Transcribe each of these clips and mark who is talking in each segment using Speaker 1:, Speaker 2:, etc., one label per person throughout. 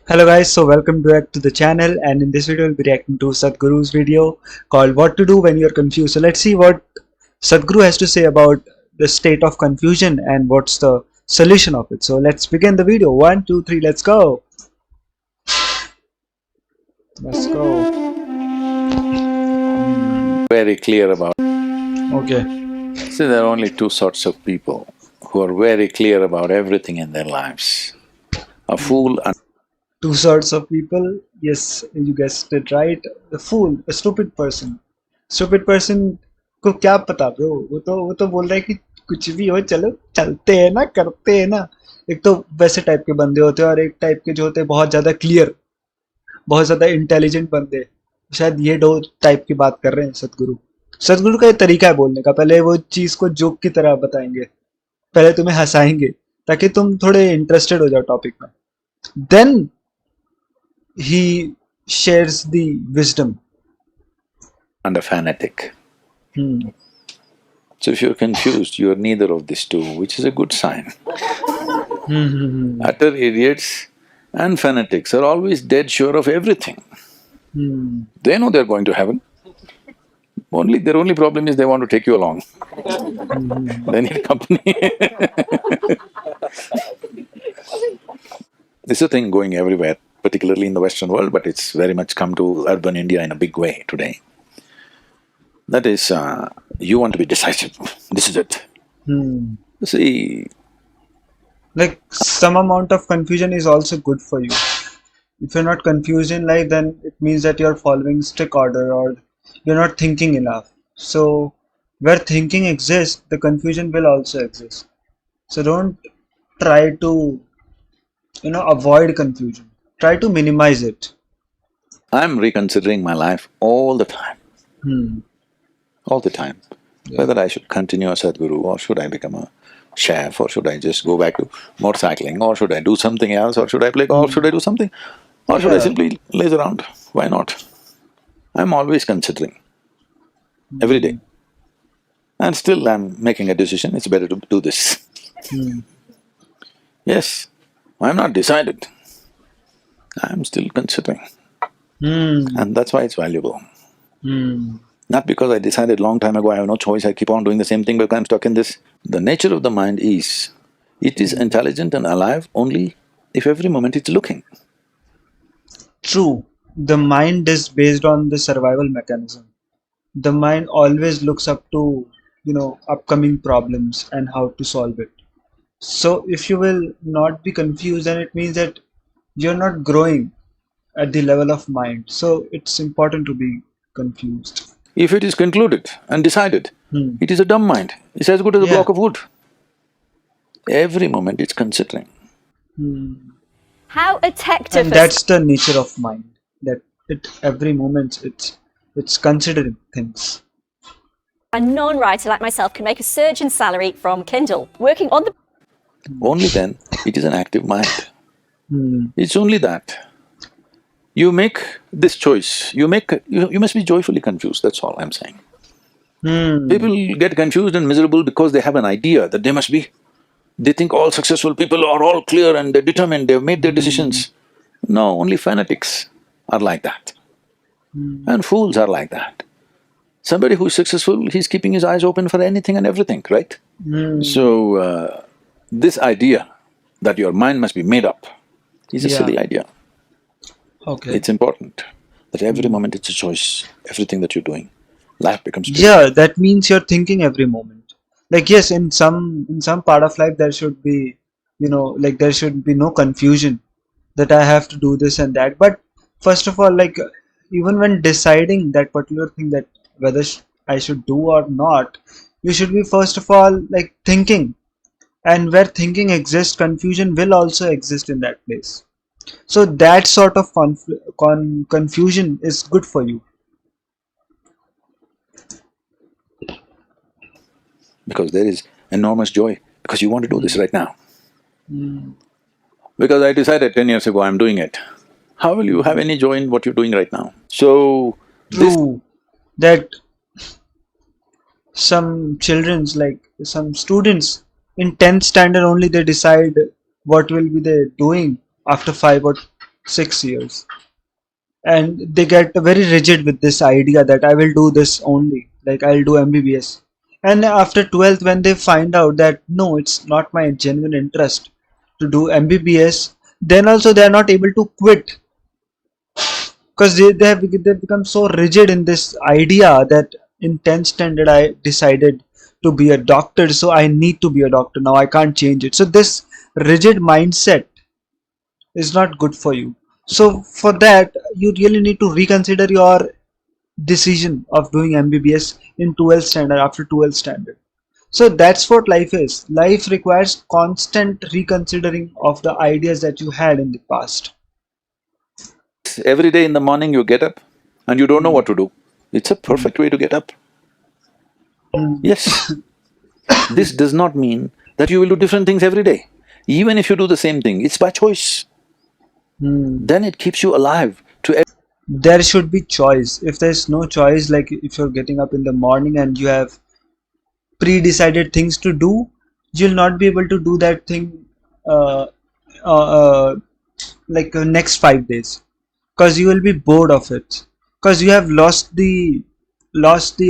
Speaker 1: Hello guys, so welcome back to the channel, and in this video we'll be reacting to Sadhguru's video called What to Do When You're Confused. So let's see what Sadhguru has to say about the state of confusion and what's the solution of it. So let's begin the video. 1, 2, 3, let's go. Let's go.
Speaker 2: Very clear about.
Speaker 1: Okay.
Speaker 2: See, there are only two sorts of people who are very clear about everything in their lives. A fool and
Speaker 1: Two sorts of people. Yes, you guessed it right. The fool, a stupid person. Stupid person को क्या पता bro, वो तो बोल रहा है कि कुछ भी हो चलो चलते हैं ना, करते हैं ना। एक तो वैसे टाइप के बंदे होते हैं और एक टाइप के जो होते हैं बहुत ज्यादा क्लियर, बहुत ज्यादा इंटेलिजेंट बंदे। शायद ये दो टाइप की बात कर रहे हैं सदगुरु। सदगुरु का ये तरीका है बोलने का, पहले वो चीज को जोक की तरह बताएंगे, पहले तुम्हें हंसाएंगे ताकि तुम थोड़े इंटरेस्टेड हो जाओ टॉपिक में, then he shares the wisdom.
Speaker 2: a fanatic.
Speaker 1: Hmm.
Speaker 2: So if you're confused, you're neither of these two, which is a good sign. Utter idiots and fanatics are always dead sure of everything. They know they're going to heaven. Their only problem is they want to take you along. They need company. This is a thing going everywhere, particularly in the Western world, but it's very much come to urban India in a big way today. That is, you want to be decisive, this is it. See…
Speaker 1: Like some amount of confusion is also good for you. If you're not confused in life, then it means that you're following strict order or you're not thinking enough. So where thinking exists, the confusion will also exist. So don't try to, avoid confusion. Try to minimize it.
Speaker 2: I'm reconsidering my life all the time. All the time. Whether I should continue as Sadhguru, or should I become a chef, or should I just go back to motorcycling, or should I do something else, or should I play golf, should I do something, or should I simply laze around? Why not? I'm always considering, every day. And still I'm making a decision, it's better to do this. Yes, I'm not decided, I'm still considering. And that's why it's valuable. Not because I decided long time ago, I have no choice, I keep on doing the same thing because I'm stuck in this. The nature of the mind is, it is intelligent and alive only if every moment it's looking.
Speaker 1: True. The mind is based on the survival mechanism. The mind always looks up to, upcoming problems and how to solve it. So if you will not be confused, then it means that you're not growing at the level of mind. So it's important to be confused.
Speaker 2: If it is concluded and decided, it is a dumb mind, it's as good as a block of wood. Every moment it's considering.
Speaker 3: How effective
Speaker 1: And that's the nature of mind, that every moment it's considering things.
Speaker 3: a non-writer like myself can make a surge in salary from Kindle, working on the…
Speaker 2: Only then it is an active mind. It's only that. You make this choice, you must be joyfully confused, that's all I'm saying. People get confused and miserable because they have an idea that they must be… They think all successful people are all clear and they're determined, they've made their decisions. No, only fanatics are like that. And fools are like that. Somebody who's successful, he's keeping his eyes open for anything and everything, right? So, this idea that your mind must be made up is a silly idea.
Speaker 1: Okay.
Speaker 2: It's important that every moment it's a choice, everything that you're doing. Life becomes…
Speaker 1: Yeah, that means you're thinking every moment. Like yes, in some part of life there should be, like there should be no confusion that I have to do this and that. But first of all, like even when deciding that particular thing, that whether I should do or not, you should be first of all like thinking. And where thinking exists, confusion will also exist in that place. So that sort of confusion is good for you.
Speaker 2: Because there is enormous joy, because you want to do this right now. Because I decided 10 years ago I'm doing it. How will you have any joy in what you're doing right now? So…
Speaker 1: True. That some children's, like some students in 10th standard only, they decide what will be they doing after 5 or 6 years, and they get very rigid with this idea that I will do this only, like I'll do MBBS. And after 12th, when they find out that no, it's not my genuine interest to do MBBS, then also they are not able to quit, because they've become so rigid in this idea that in 10th standard I decided to be a doctor, so I need to be a doctor now, I can't change it. So this rigid mindset is not good for you. So for that, you really need to reconsider your decision of doing MBBS in 12th standard, after 12th standard. So that's what life is. Life requires constant reconsidering of the ideas that you had in the past.
Speaker 2: Every day in the morning you get up and you don't know what to do. It's a perfect way to get up. Yes. This does not mean that you will do different things every day. Even if you do the same thing, it's by choice. Then it keeps you alive to
Speaker 1: There should be choice. If there's no choice, like if you're getting up in the morning and you have pre-decided things to do, you'll not be able to do that thing uh, uh, uh, like next 5 days, because you will be bored of it, because you have lost the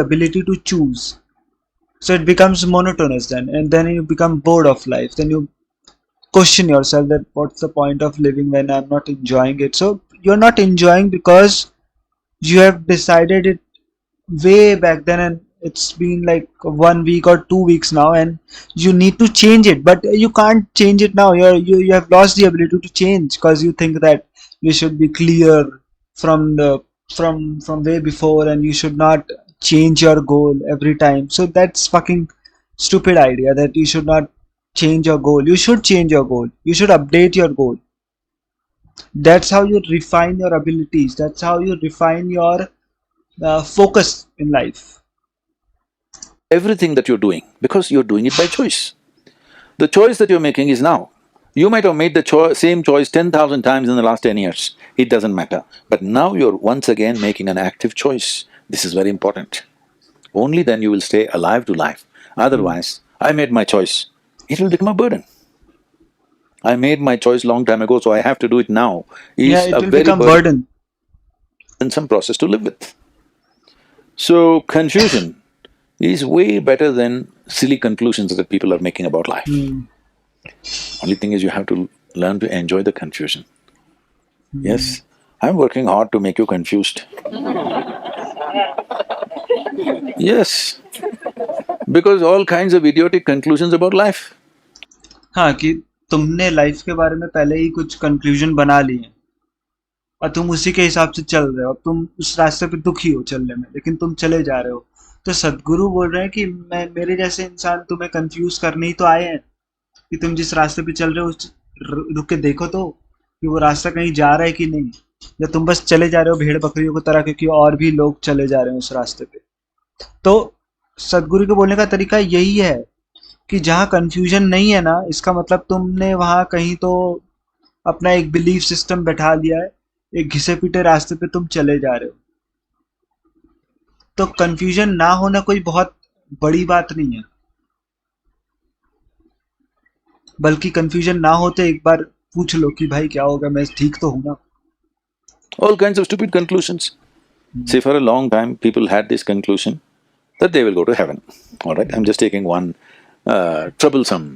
Speaker 1: ability to choose. So it becomes monotonous then, and then you become bored of life. Then you question yourself that what's the point of living when I'm not enjoying it. So you're not enjoying because you have decided it way back then, and it's been like 1 week or 2 weeks now, and you need to change it, but you can't change it now. You have lost the ability to change, because you think that you should be clear from the from way before, and you should not change your goal every time. So that's fucking stupid idea, that you should not change your goal. You should change your goal, you should update your goal. That's how you refine your abilities, that's how you refine your focus in life.
Speaker 2: everything that you're doing because you're doing it by choice. The choice that you're making is now. You might have made the same choice 10,000 times in the last 10 years. It doesn't matter. But now you're once again making an active choice. This is very important. Only then you will stay alive to life. Otherwise, I made my choice. It will become a burden. I made my choice long time ago, so I have to do it now.
Speaker 1: Yeah,
Speaker 2: Is
Speaker 1: it
Speaker 2: a
Speaker 1: will
Speaker 2: very
Speaker 1: become
Speaker 2: burdensome
Speaker 1: burden.
Speaker 2: process to live with. So confusion is way better than silly conclusions that people are making about life. Only thing is you have to learn to enjoy the confusion. Yes, I'm working hard to make you confused. Yes, because all kinds of idiotic conclusions about life.
Speaker 1: हाँ, कि तुमने life के बारे में पहले ही कुछ conclusion बना लिए हैं, और तुम उसी के हिसाब से चल रहे हो, अब तुम उस रास्ते पे दुखी हो चलने में, लेकिन तुम चले जा रहे हो। तो सदगुरु बोल रहे हैं कि मैं मेरे जैसे इंसान तुम्हें कंफ्यूज करने ही तो आए हैं, कि तुम जिस रास्ते पे चल रहे हो रुक के देखो तो, कि वो रास्ता कहीं जा रहा है कि नहीं, या तुम बस चले जा रहे हो भेड़ बकरियों की तरह, क्योंकि और भी लोग चले जा रहे हैं उस रास्ते पे। तो सदगुरु के बोलने का तरीका यही है कि जहाँ कंफ्यूजन नहीं है ना, इसका मतलब तुमने वहाँ कहीं तो अपना एक बिलीफ सिस्टम बैठा लिया है, एक घिसे पीटे रास्ते पे तुम चले जा रहे हो। तो कंफ्यूजन ना होना कोई बहुत बड़ी बात नहीं है, बल्कि कंफ्यूजन ना होते एक बार पूछ लो कि भाई क्या होगा, मैं ठीक तो हूं ना।
Speaker 2: All kinds of stupid conclusions. See, for a long time, people had this conclusion that they will go to heaven. All right, I'm just taking one troublesome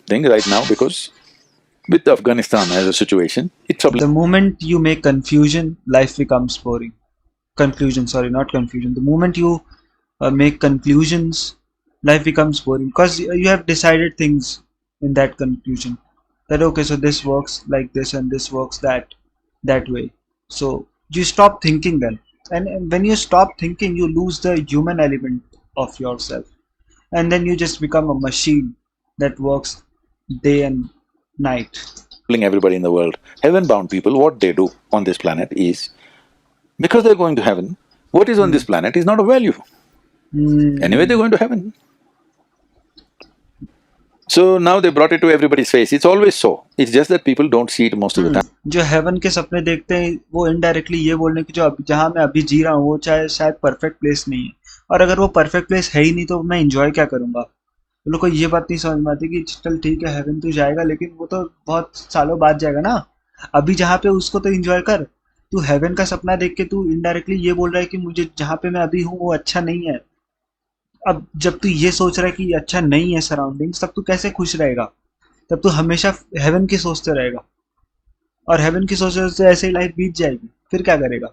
Speaker 2: thing right now because with Afghanistan as a situation, it's troubling.
Speaker 1: The moment you make confusion, life becomes boring. Conclusion, sorry, not confusion. The moment you make conclusions, life becomes boring, because you have decided things in that conclusion, that okay, so this works like this and this works that way. So you stop thinking then, and when you stop thinking, you lose the human element of yourself, and then you just become a machine that works day and night.
Speaker 2: Everybody in the world. Heaven-bound people, what they do on this planet is, because they're going to heaven, what is on this planet is not of value. Anyway, they're going to heaven. So now they brought it to everybody's face. It's always so. It's just that people don't see it most of the time.
Speaker 1: जो haven के सपने देखते हैं, वो indirectly ये बोलने की जो जहाँ मैं अभी जी रहा हूँ वो चाहे शायद परफेक्ट प्लेस नहीं है, और अगर वो परफेक्ट प्लेस है ही नहीं तो मैं एंजॉय क्या करूँगा। उन लोग को ये बात नहीं समझ में आती कि चल ठीक है हेवन तो जाएगा, लेकिन वो तो बहुत सालों बाद जाएगा ना, अभी जहाँ पे उसको तो एंजॉय कर। तू हेवन का सपना देख के तू इनडायरेक्टली ये बोल रहा है कि मुझे जहाँ पे मैं अभी हूँ वो अच्छा नहीं है। अब जब तू ये सोच रहा है कि अच्छा नहीं है सराउंडिंग्स, तब तू कैसे खुश रहेगा? तब तू हमेशा हेवन की सोचते रहेगा, और हेवन की सोचते सोचते ऐसे ही लाइफ बीत जाएगी, फिर क्या करेगा?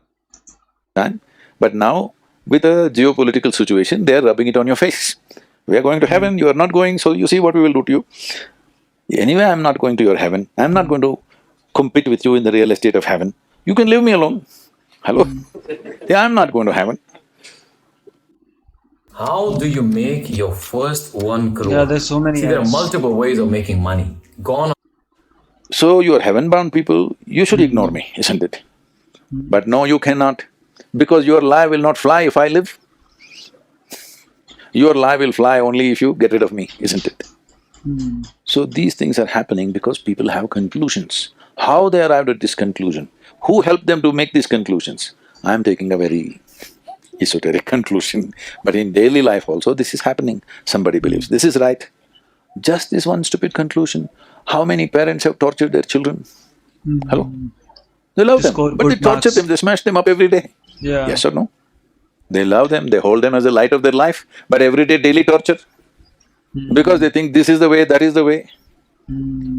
Speaker 2: Time. But now, with a geopolitical situation, they are rubbing it on your face. We are going to heaven, you are not going, so you see what we will do to you. Anyway, I'm not going to your heaven. I'm not going to compete with you in the real estate of heaven. You can leave me alone. Hello? Yeah, I'm not going to heaven.
Speaker 4: How do you make your first 1
Speaker 1: Yeah,
Speaker 4: crore?
Speaker 1: there's so many
Speaker 4: See, there are
Speaker 1: ads.
Speaker 4: multiple ways of making money. Gone
Speaker 2: So, you are heaven-bound people, you should ignore me, isn't it? But no, you cannot, because your lie will not fly if I live. Your lie will fly only if you get rid of me, isn't it? So these things are happening because people have conclusions. How they arrived at this conclusion? Who helped them to make these conclusions? I'm taking a very esoteric conclusion, but in daily life also this is happening. Somebody believes this is right. Just this one stupid conclusion. How many parents have tortured their children? Hello? They love
Speaker 1: To
Speaker 2: them,
Speaker 1: score
Speaker 2: but they
Speaker 1: good
Speaker 2: torture them,
Speaker 1: marks.
Speaker 2: they smash them up every day.
Speaker 1: Yeah.
Speaker 2: Yes or no? They love them, they hold them as the light of their life, but every day daily torture. Because they think this is the way, that is the way.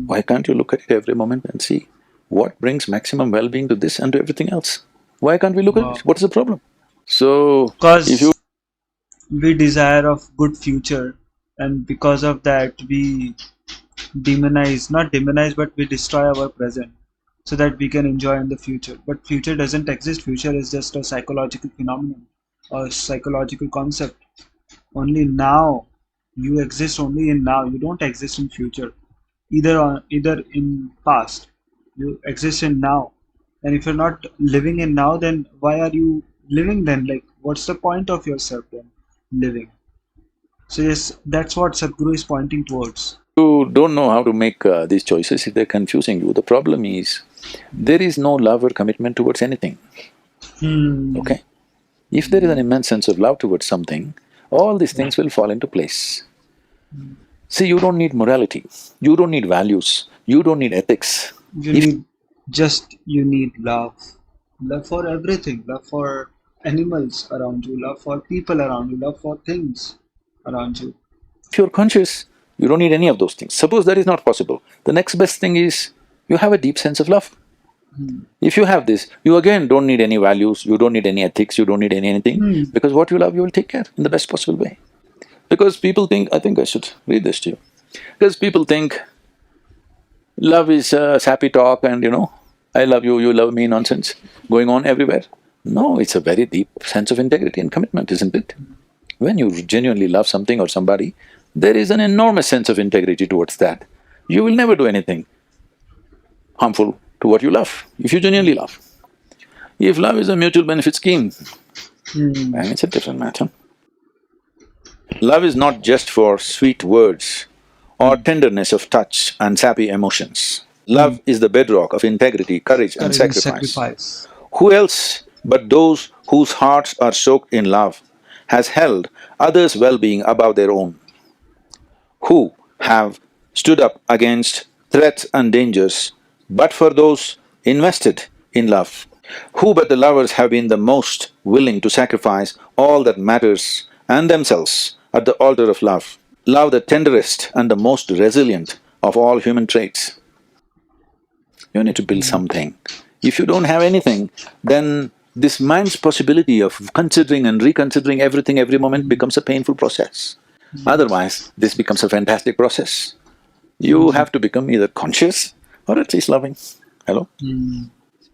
Speaker 2: Why can't you look at it every moment and see what brings maximum well-being to this and to everything else? Why can't we look at
Speaker 1: Wow.
Speaker 2: it? What is the problem? So, if you…
Speaker 1: Because we desire of good future, and because of that we demonize, not demonize, but we destroy our present so that we can enjoy in the future. But future doesn't exist. Future is just a psychological phenomenon or psychological concept. Only now. You exist only in now. You don't exist in future, either in past. You exist in now. And if you're not living in now, then why are you living then? Like, what's the point of yourself then living? So yes, that's what Sadhguru is pointing towards.
Speaker 2: don't know how to make these choices, if they're confusing you, the problem is there is no love or commitment towards anything,
Speaker 1: Hmm.
Speaker 2: okay? If there is an immense sense of love towards something, all these things will fall into place. See, you don't need morality, you don't need values, you don't need ethics.
Speaker 1: You
Speaker 2: If
Speaker 1: need you need love. Love for everything. Love for animals around you. Love for people around you. Love for things around you.
Speaker 2: you're conscious, you don't need any of those things. Suppose that is not possible, the next best thing is you have a deep sense of love. If you have this, you again don't need any values, you don't need any ethics, you don't need anything,
Speaker 1: Hmm.
Speaker 2: because what you love you will take care in the best possible way. Because people think… I think I should read this to you. Because people think love is sappy talk and I love you, you love me nonsense going on everywhere. No, it's a very deep sense of integrity and commitment, isn't it? When you genuinely love something or somebody, there is an enormous sense of integrity towards that. You will never do anything harmful to what you love, if you genuinely love. If love is a mutual benefit scheme, then it's a different matter. Love is not just for sweet words or tenderness of touch and sappy emotions. Love is the bedrock of integrity, courage and
Speaker 1: Courage and
Speaker 2: sacrifice.
Speaker 1: sacrifice.
Speaker 2: Who else but those whose hearts are soaked in love has held others' well-being above their own? Who have stood up against threats and dangers but for those invested in love? Who but the lovers have been the most willing to sacrifice all that matters and themselves at the altar of love? Love, the tenderest and the most resilient of all human traits. You need to build something. If you don't have anything, then this mind's possibility of considering and reconsidering everything every moment becomes a painful process. Otherwise, this becomes a fantastic process. You have to become either conscious or at least loving. Hello?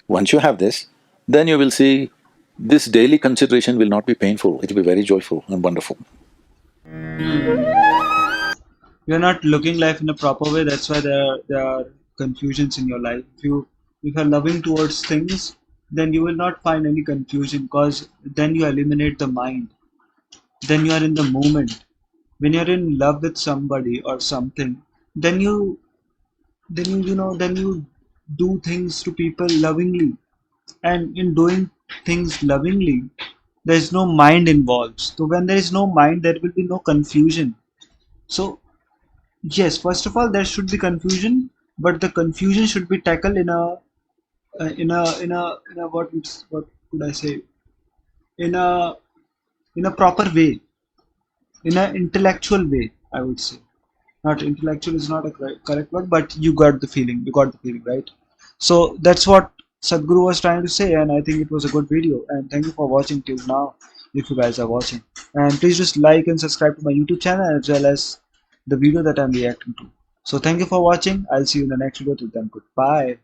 Speaker 2: Once you have this, then you will see this daily consideration will not be painful, it will be very joyful and wonderful.
Speaker 1: You're not looking life in a proper way. That's why there are confusions in your life. If you're loving towards things, then you will not find any confusion, because then you eliminate the mind. Then you are in the moment. When you're in love with somebody or something, then you do things to people lovingly, and in doing things lovingly, there is no mind involved. So when there is no mind, there will be no confusion. So yes, first of all, there should be confusion, but the confusion should be tackled in a in a what could I say, in a proper way, in an intellectual way, I would say. Not intellectual is not a correct word, but you got the feeling, right? So that's what Sadhguru was trying to say, and I think it was a good video, and thank you for watching till now, if you guys are watching. And please just like and subscribe to my YouTube channel as well as the video that I'm reacting to. So thank you for watching. I'll see you in the next video. Till then, goodbye.